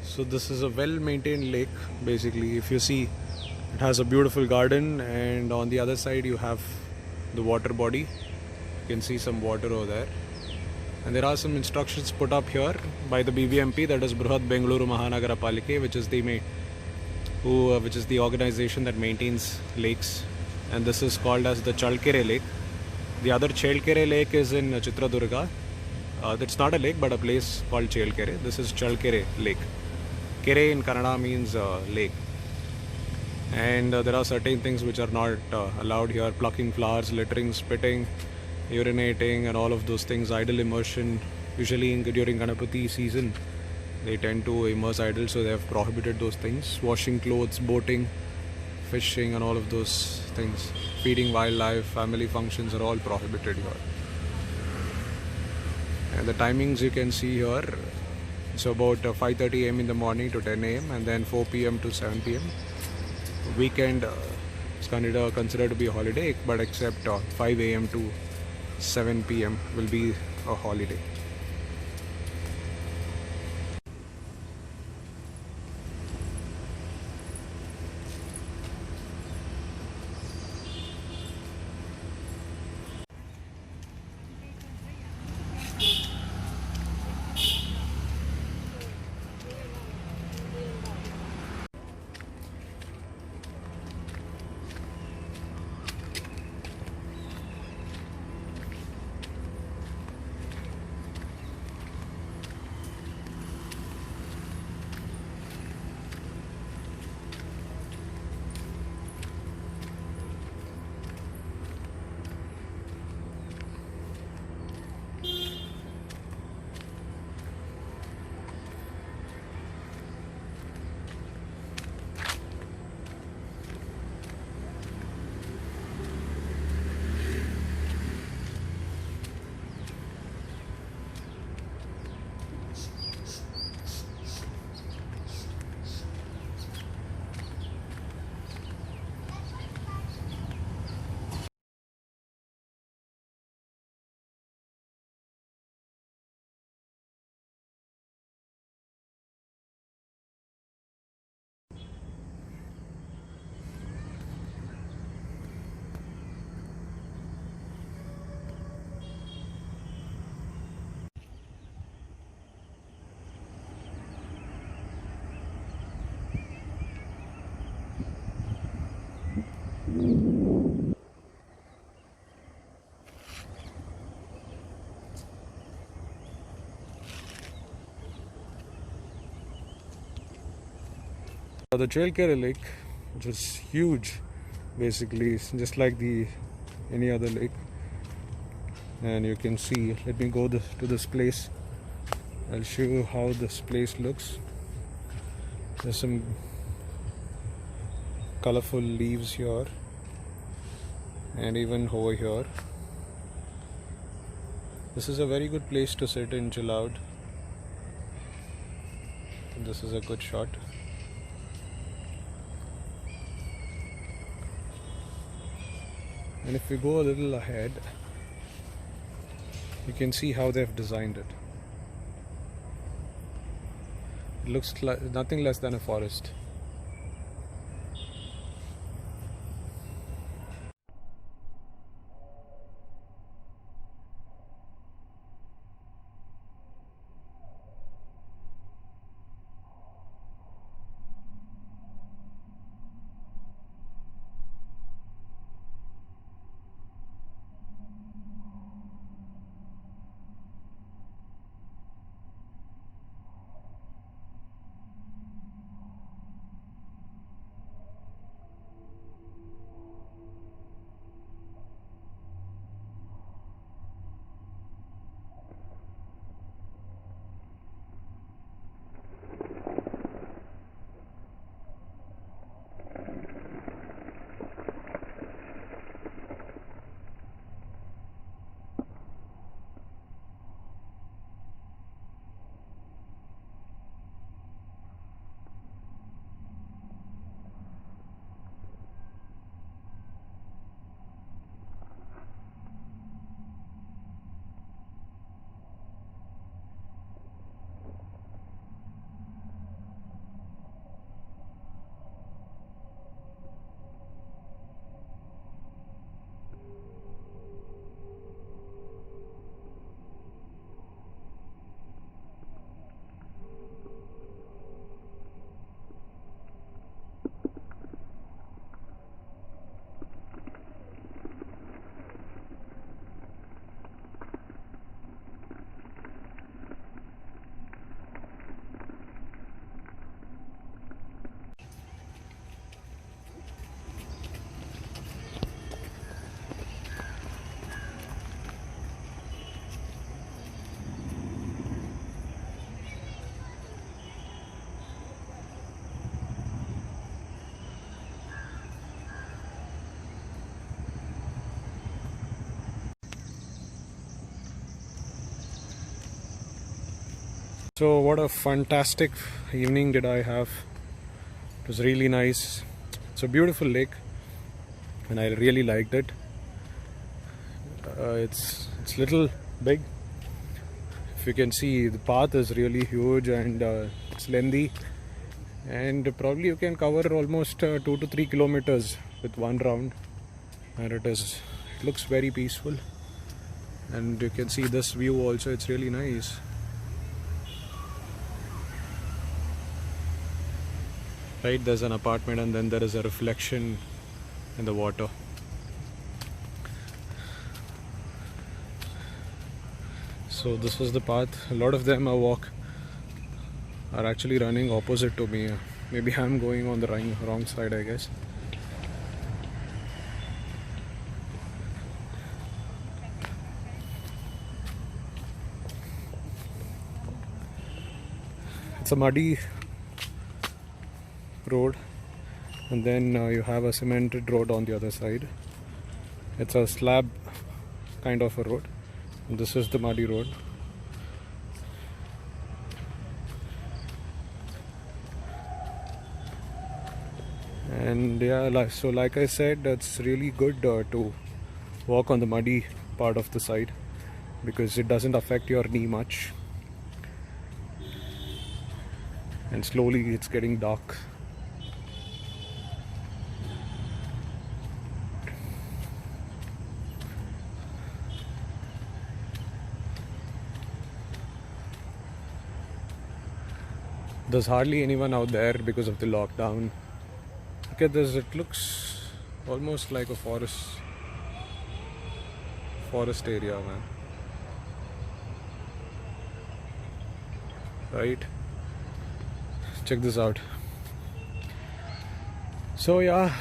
So this is a well-maintained lake. Basically, if you see, it has a beautiful garden, and on the other side you have the water body. You can see some water over there, and there are some instructions put up here by the BBMP, that is Bruhat Bengaluru Mahanagara Palike, which is the organization that maintains lakes, and this is called as the Chalkere Lake. The other Chelkere Lake is in Chitradurga. It's not a lake but a place called Chelkere. This is Chalkere Lake. Kere in Kannada means lake. And there are certain things which are not allowed here: plucking flowers, littering, spitting, urinating, and all of those things. Idle immersion. Usually during Ganapati season, they tend to immerse idols, so they have prohibited those things. Washing clothes, boating, fishing, and all of those things. Feeding wildlife, family functions are all prohibited here. And the timings you can see here, it's about 5:30 a.m. in the morning to 10 a.m. and then 4 p.m. to 7 p.m. Weekend is considered to be a holiday, but except 5 a.m. to 7 p.m. will be a holiday. The Chelkere Lake, which is huge, basically, it's just like the any other lake. And you can see, let me go to this place. I'll show you how this place looks. There's some colorful leaves here, and even over here. This is a very good place to sit and chill out. This is a good shot. And if we go a little ahead, you can see how they've designed it. It looks like nothing less than a forest. So what a fantastic evening did I have. It was really nice. It's a beautiful lake and I really liked it. It's little big. If you can see, the path is really huge and it's lengthy, and probably you can cover almost 2 to 3 kilometers with one round, and it looks very peaceful. And you can see this view also, it's really nice. Right, there's an apartment and then there is a reflection in the water. So this was the path. A lot of them are actually running opposite to me. Maybe I'm going on the wrong side, I guess. It's a muddy road, and then you have a cemented road on the other side. It's a slab kind of a road. This is the muddy road. And yeah, like I said, it's really good to walk on the muddy part of the side because it doesn't affect your knee much. And slowly it's getting dark. There's hardly anyone out there because of the lockdown. Look at this, it looks almost like a forest area, man. Right? Check this out. So yeah,